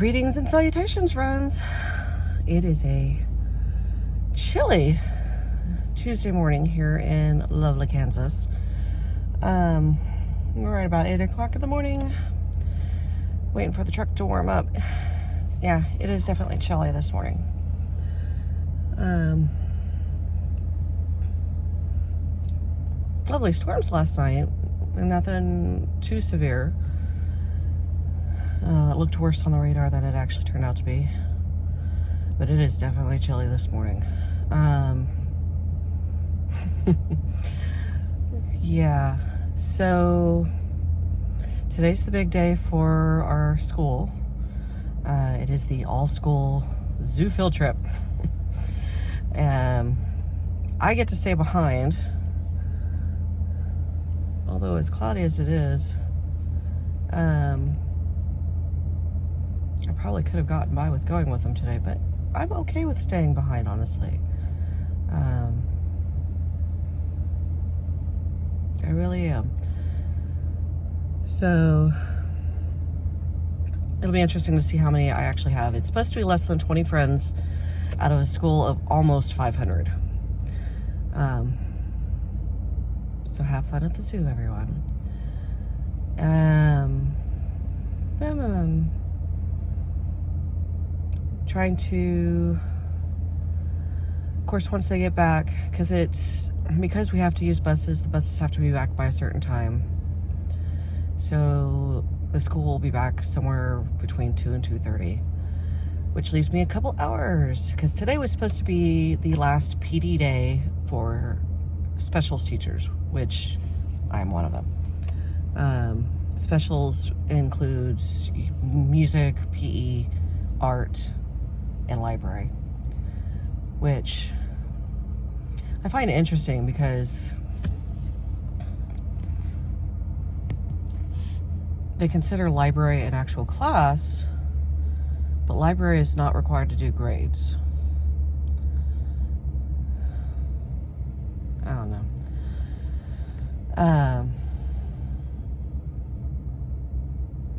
Greetings and salutations, friends. It is a chilly Tuesday morning here in lovely Kansas. We're at about 8 o'clock in the morning, waiting for the truck to warm up. Yeah, it is definitely chilly this morning. Lovely storms last night, and nothing too severe. It looked worse on the radar than it actually turned out to be. But it is definitely chilly this morning. Yeah, so today's the big day for our school. It is the all-school zoo field trip. I get to stay behind, although as cloudy as it is, I probably could have gotten by with going with them today, but I'm okay with staying behind, honestly. I really am. So it'll be interesting to see how many I actually have. It's supposed to be less than 20 friends out of a school of almost 500. So have fun at the zoo, everyone. Trying to, of course, once they get back, because we have to use buses, the buses have to be back by a certain time. So the school will be back somewhere between 2 and 2:30, which leaves me a couple hours, because today was supposed to be the last PD day for specials teachers, which I'm one of them. Specials includes music, PE, art, and library, which I find interesting because they consider library an actual class, but library is not required to do grades. I don't know.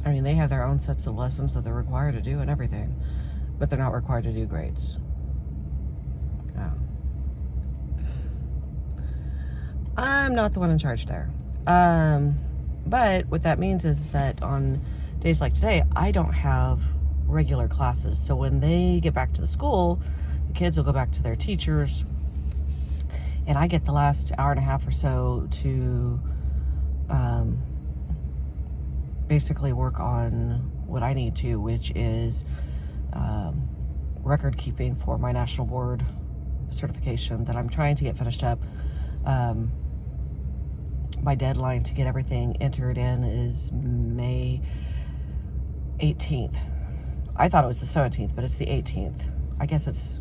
I mean, they have their own sets of lessons that they're required to do and everything, but they're not required to do grades. I'm not the one in charge there. But what that means is that on days like today, I don't have regular classes. So when they get back to the school, the kids will go back to their teachers, and I get the last hour and a half or so to basically work on what I need to, which is record keeping for my national board certification that I'm trying to get finished up. My deadline to get everything entered in is May 18th. I thought it was the 17th, but it's the 18th. I guess it's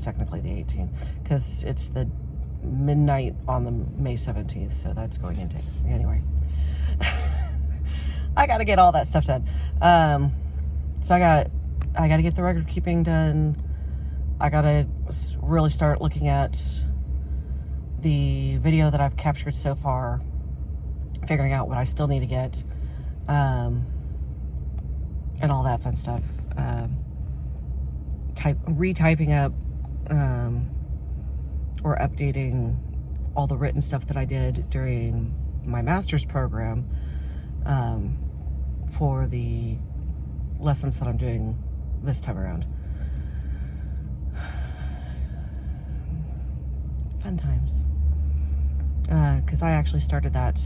technically the 18th, because it's the midnight on the May 17th, so that's going into, anyway. I got to get all that stuff done. So I got to get the record keeping done. I got to really start looking at the video that I've captured so far, figuring out what I still need to get, and all that fun stuff. Retyping up or updating all the written stuff that I did during my master's program for the lessons that I'm doing this time around. Fun times. Because I actually started that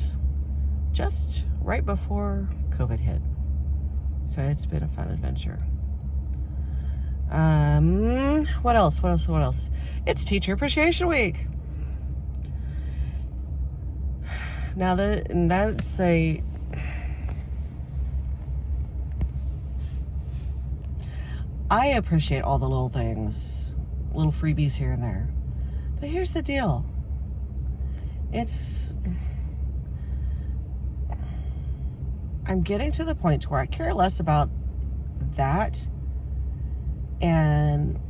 just right before COVID hit. So it's been a fun adventure. What else? It's Teacher Appreciation Week. Now that's I appreciate all the little things, little freebies here and there. But here's the deal. I'm getting to the point where I care less about that. And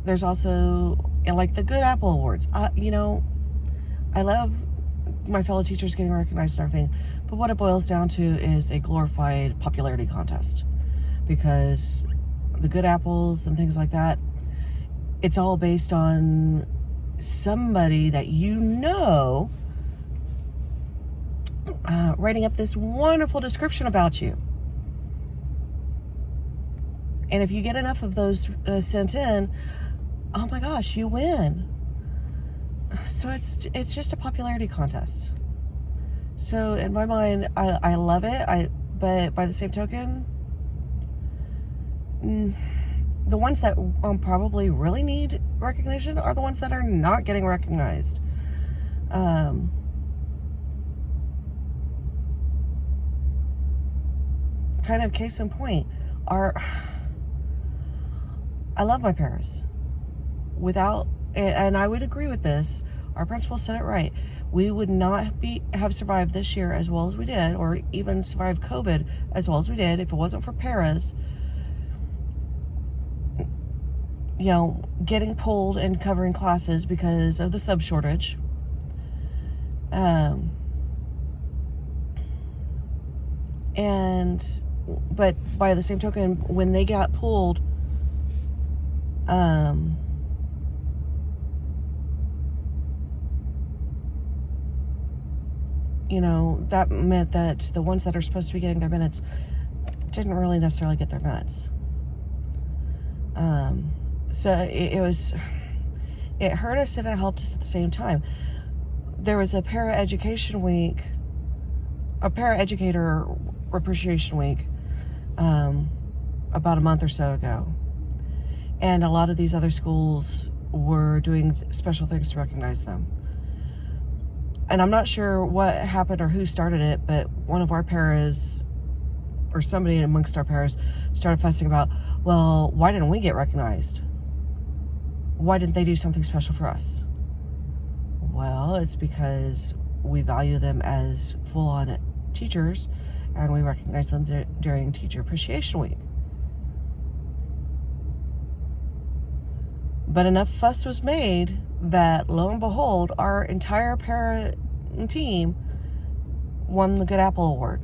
there's also, like, the Good Apple Awards. I love my fellow teachers getting recognized and everything, but what it boils down to is a glorified popularity contest. because the good apples and things like that, it's all based on somebody that writing up this wonderful description about you. And if you get enough of those sent in, oh my gosh, you win. So it's just a popularity contest. So in my mind, I love it. But by the same token, the ones that probably really need recognition are the ones that are not getting recognized. Kind of case in point, I love my paras. And I would agree with this, our principal said it right. We would not have survived this year as well as we did, or even survived COVID as well as we did, if it wasn't for paras, getting pulled and covering classes because of the sub shortage. But by the same token, when they got pulled, that meant that the ones that are supposed to be getting their minutes didn't really necessarily get their minutes. So it hurt us and it helped us at the same time. There was a para-education week, a para-educator appreciation week, about a month or so ago. And a lot of these other schools were doing special things to recognize them. And I'm not sure what happened or who started it, but one of our paras, or somebody amongst our paras, started fussing about, well, why didn't we get recognized? Why didn't they do something special for us? Well, it's because we value them as full-on teachers, and we recognize them during Teacher Appreciation Week. But enough fuss was made that, lo and behold, our entire para team won the Good Apple Award.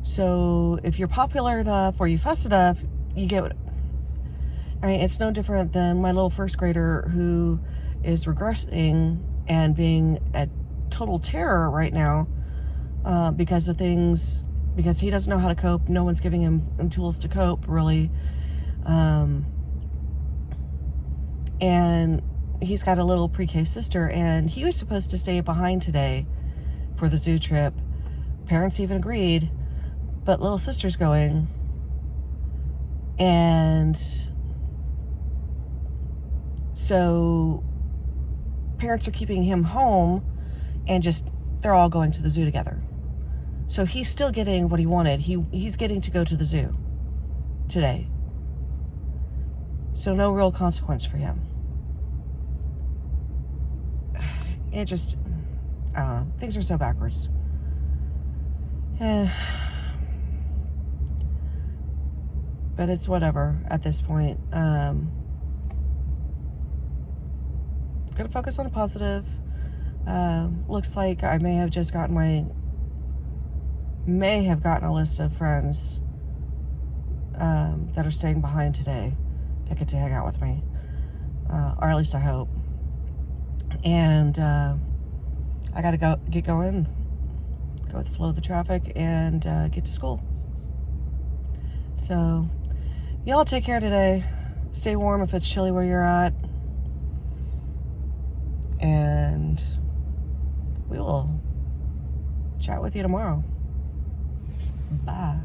So if you're popular enough or you fuss enough, you get what... it's no different than my little first grader who is regressing and being a total terror right now because he doesn't know how to cope. No one's giving him tools to cope, really. And he's got a little pre-K sister, and he was supposed to stay behind today for the zoo trip. Parents even agreed, but little sister's going. And so parents are keeping him home, and they're all going to the zoo together. So he's still getting what he wanted. He's getting to go to the zoo today. So no real consequence for him. It just, I don't know, things are so backwards. But it's whatever at this point. Gotta focus on the positive. Looks like I may have gotten a list of friends that are staying behind today that get to hang out with me, or at least I hope. And I gotta go with the flow of the traffic and get to school. So y'all take care today. Stay warm if it's chilly where you're at, and we will chat with you tomorrow. Bye.